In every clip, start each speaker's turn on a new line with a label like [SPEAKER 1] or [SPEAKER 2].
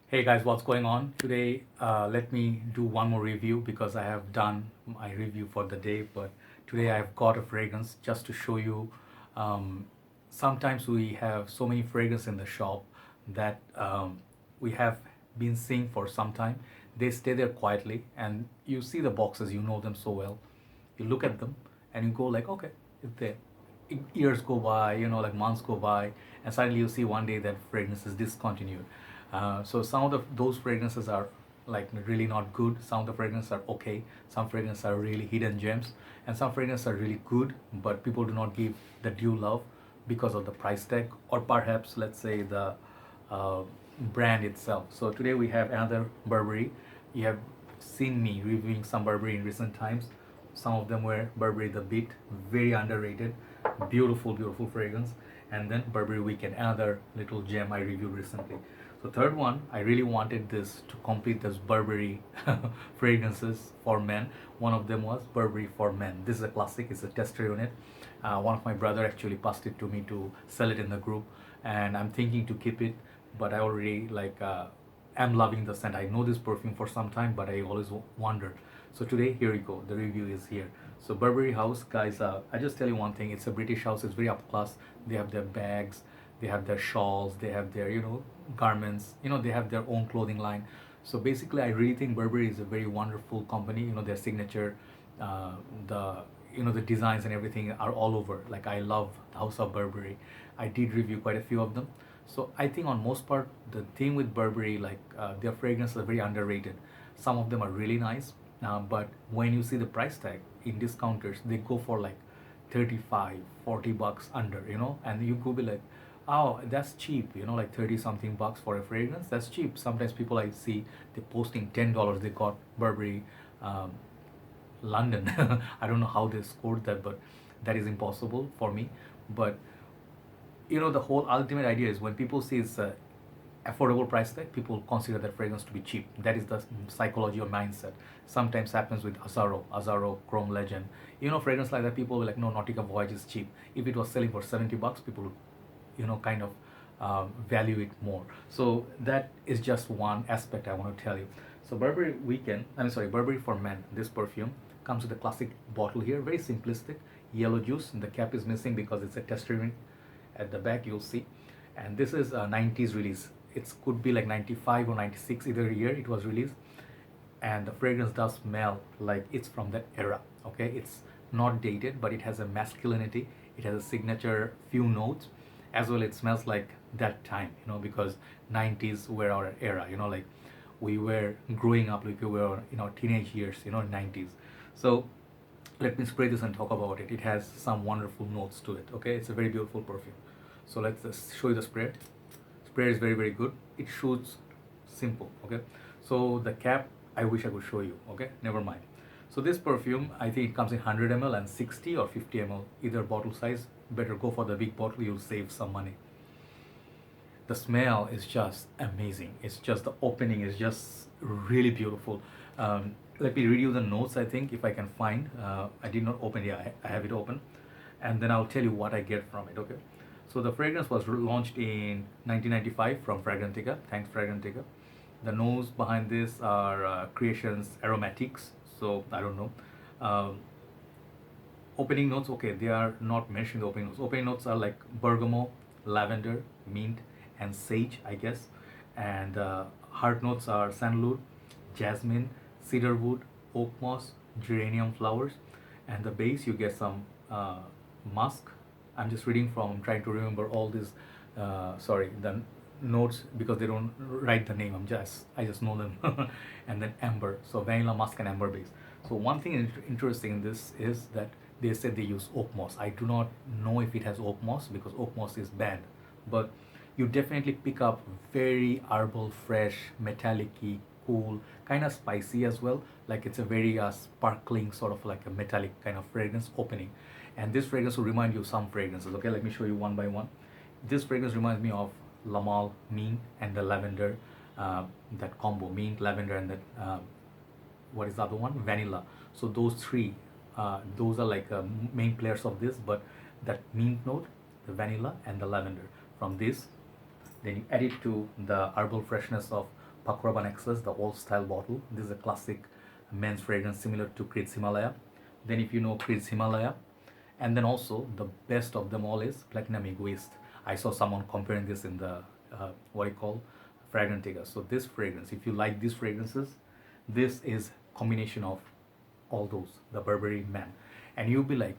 [SPEAKER 1] Hey guys, what's going on? Today, let me do one more review because I have done my review for the day. But today I've got a fragrance just to show you. Um, Sometimes we have so many fragrance in the shop that we have been seeing for some time. They stay there quietly, and you see the boxes, you know them so well. You look at them, and you go like, okay, it's there. Years go by, like months go by, and suddenly you see one day that fragrance is discontinued. So some of those fragrances are like really not good. Some of the fragrances are okay. Some fragrances are really hidden gems, and some fragrances are really good, but people do not give the due love because of the price tag, or perhaps let's say the uh, brand itself. So today we have another Burberry. You have seen me reviewing some Burberry in recent times. Some of them were Burberry The Beat, very underrated, beautiful, beautiful fragrance. And then Burberry Weekend, another little gem I reviewed recently. So third one, I really wanted this to complete this Burberry fragrances for men. One of them was Burberry for Men. This is a classic. It's a tester unit. One of my brother actually passed it to me to sell it in the group, and I'm thinking to keep it. But I already am loving the scent. I know this perfume for some time, but I always wondered. So today, here you go. The review is here. So Burberry House, guys. I just tell you one thing. It's a British house. It's very up class. They have their bags, they have their shawls, they have their garments. They have their own clothing line. So basically, I really think Burberry is a very wonderful company. Their signature, the the designs and everything are all over. Like, I love the House of Burberry. I did review quite a few of them. So I think on most part, the thing with Burberry, like, their fragrances are very underrated. Some of them are really nice, but when you see the price tag in discounters, they go for like 35, 40 bucks under, and you could be like, oh, that's cheap, like 30 something bucks for a fragrance. That's cheap. Sometimes people I see, they're posting $10. They got Burberry um, London. I don't know how they scored that, but that is impossible for me. But the whole ultimate idea is when people see it's a affordable price tag, people consider that fragrance to be cheap. That is the psychology or mindset. Sometimes happens with Azaro, Chrome Legend. Fragrance like that, people will like, no, Nautica Voyage is cheap. If it was selling for 70 bucks, people would, kind of value it more. So that is just one aspect I want to tell you. So Burberry for Men, this perfume comes with a classic bottle here, very simplistic, yellow juice. The cap is missing because it's a tester ring. At the back you'll see, and this is a 90s release. It could be like 95 or 96, either year it was released, and the fragrance does smell like it's from that era. Okay, it's not dated, but it has a masculinity. It has a signature few notes as well. It smells like that time, because 90s were our era, like we were growing up, like we were in our teenage years, 90s. So let me spray this and talk about it. It has some wonderful notes to it. Okay, it's a very beautiful perfume. So let's just show you the spray. Spray is very, very good. It shoots simple. Okay, so the cap, I wish I could show you. Okay, never mind. So this perfume, I think it comes in 100 ml and 60 or 50 ml, either bottle size. Better go for the big bottle, you'll save some money. The smell is just amazing. It's just, the opening is just really beautiful. Let me read you the notes. I think if I can find, I did not open it. I have it open, and then I'll tell you what I get from it. Okay, so the fragrance was launched in 1995 from Fragrantica. Thanks, Fragrantica. The notes behind this are creations aromatics. So I don't know. um, Opening notes, okay, they are not mentioning the opening notes. Opening notes are like bergamot, lavender, mint, and sage, I guess. And heart notes are sandalwood, jasmine, cedarwood, oak moss, geranium flowers. And the base, you get some musk. I'm just reading from, I'm trying to remember all these, sorry, the notes, because they don't write the name. I just know them. And then amber, so vanilla, musk, and amber base. So one thing interesting in this is that they said they use oak moss. I do not know if it has oak moss because oak moss is banned, but you definitely pick up very herbal, fresh, metallic-y, cool, kind of spicy as well. Like, it's a very sparkling, sort of like a metallic kind of fragrance opening. And this fragrance will remind you of some fragrances. Okay, let me show you one by one. This fragrance reminds me of Lamal mint and the lavender, that combo, mint, lavender, and that what is the other one, vanilla. So those three, those are like main players of this. But that mint note, the vanilla, and the lavender from this, then you add it to the herbal freshness of Pakraban XS, the old style bottle. This is a classic men's fragrance similar to Creed's Himalaya. Then if you know Creed's Himalaya, and then also the best of them all is Platinum Egoist. I saw someone comparing this in the what you call Fragrantica. So this fragrance, if you like these fragrances, this is combination of all those, the Burberry Man. And you'll be like,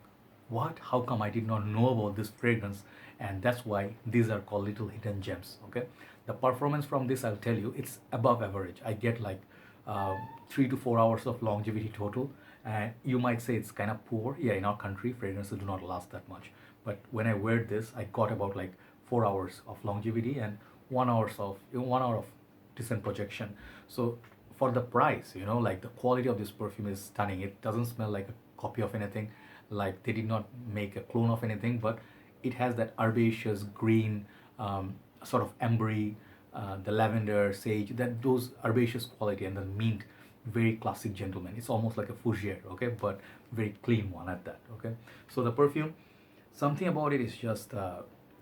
[SPEAKER 1] what? How come I did not know about this fragrance? And that's why these are called little hidden gems. Okay, the performance from this, I'll tell you, it's above average. I get like 3 to 4 hours of longevity total. And you might say it's kind of poor. Yeah, in our country, fragrances do not last that much. But when I wear this, I got about like 4 hours of longevity and 1 hour of decent projection. So for the price, like the quality of this perfume is stunning. It doesn't smell like a copy of anything, like they did not make a clone of anything, but it has that herbaceous green, sort of ambery, the lavender, sage, that those herbaceous quality, and the mint, very classic gentleman. It's almost like a fougere, okay, but very clean one at that. Okay, so the perfume, something about it is just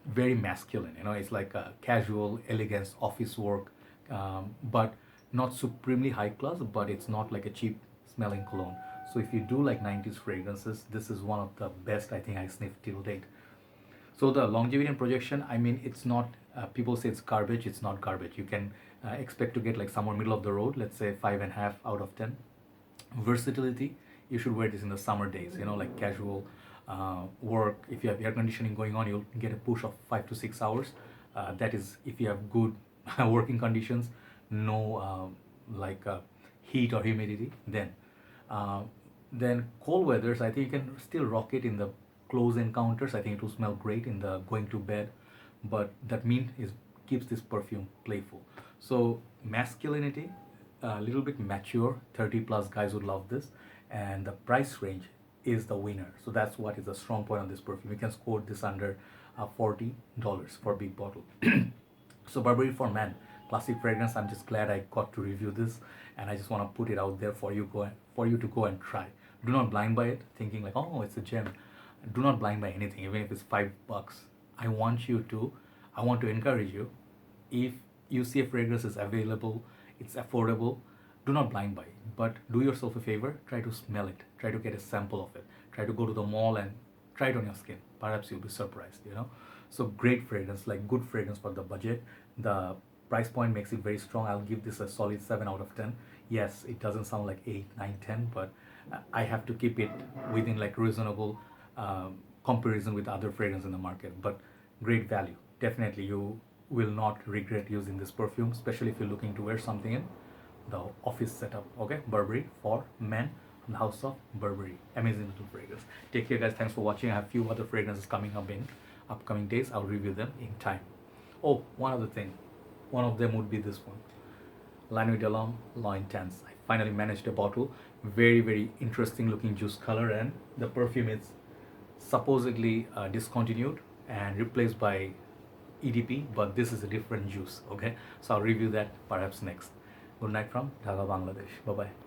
[SPEAKER 1] very masculine. It's like a casual elegance, office work, but not supremely high class, but it's not like a cheap smelling cologne. So if you do like 90s fragrances, this is one of the best I think I sniffed till date. So the longevity and projection, I mean, it's not, people say it's garbage. It's not garbage. You can expect to get like somewhere middle of the road, let's say 5.5 out of 10. Versatility, you should wear this in the summer days, like casual work. If you have air conditioning going on, you'll get a push of 5 to 6 hours. That is if you have good working conditions, no heat or humidity. Then cold weathers, I think you can still rock it in the close encounters. I think it will smell great in the going to bed, but that mint is keeps this perfume playful. So masculinity, a little bit mature, 30 plus guys would love this, and the price range is the winner. So that's what is a strong point on this perfume. You can score this under $40 for a big bottle. So Burberry for Men, classic fragrance. I'm just glad I got to review this, and I just want to put it out there for you to go and try. Do not blind buy it thinking like, oh, it's a gem. Do not blind buy anything, even if it's $5. I want to encourage you, if you see a fragrance is available, it's affordable, do not blind buy, but do yourself a favor, try to smell it, try to get a sample of it, try to go to the mall and try it on your skin. Perhaps you'll be surprised. So great fragrance, like good fragrance for the budget. The price point makes it very strong. I'll give this a solid 7 out of 10. Yes, it doesn't sound like 8, 9, 10, but I have to keep it within like reasonable comparison with other fragrances in the market. But great value. Definitely you will not regret using this perfume, especially if you're looking to wear something in the office setup. Okay, Burberry for Men, the House of Burberry. Amazing little fragrance. Take care, guys. Thanks for watching. I have a few other fragrances coming up in upcoming days. I'll review them in time. Oh, one other thing. One of them would be this one, La Nuit de l'Homme, La Intense. I finally managed a bottle. Very, very interesting looking juice color, and the perfume is supposedly discontinued and replaced by EDP, but this is a different juice. Okay, so I'll review that perhaps next. Good night from Dhaka, Bangladesh. Bye bye.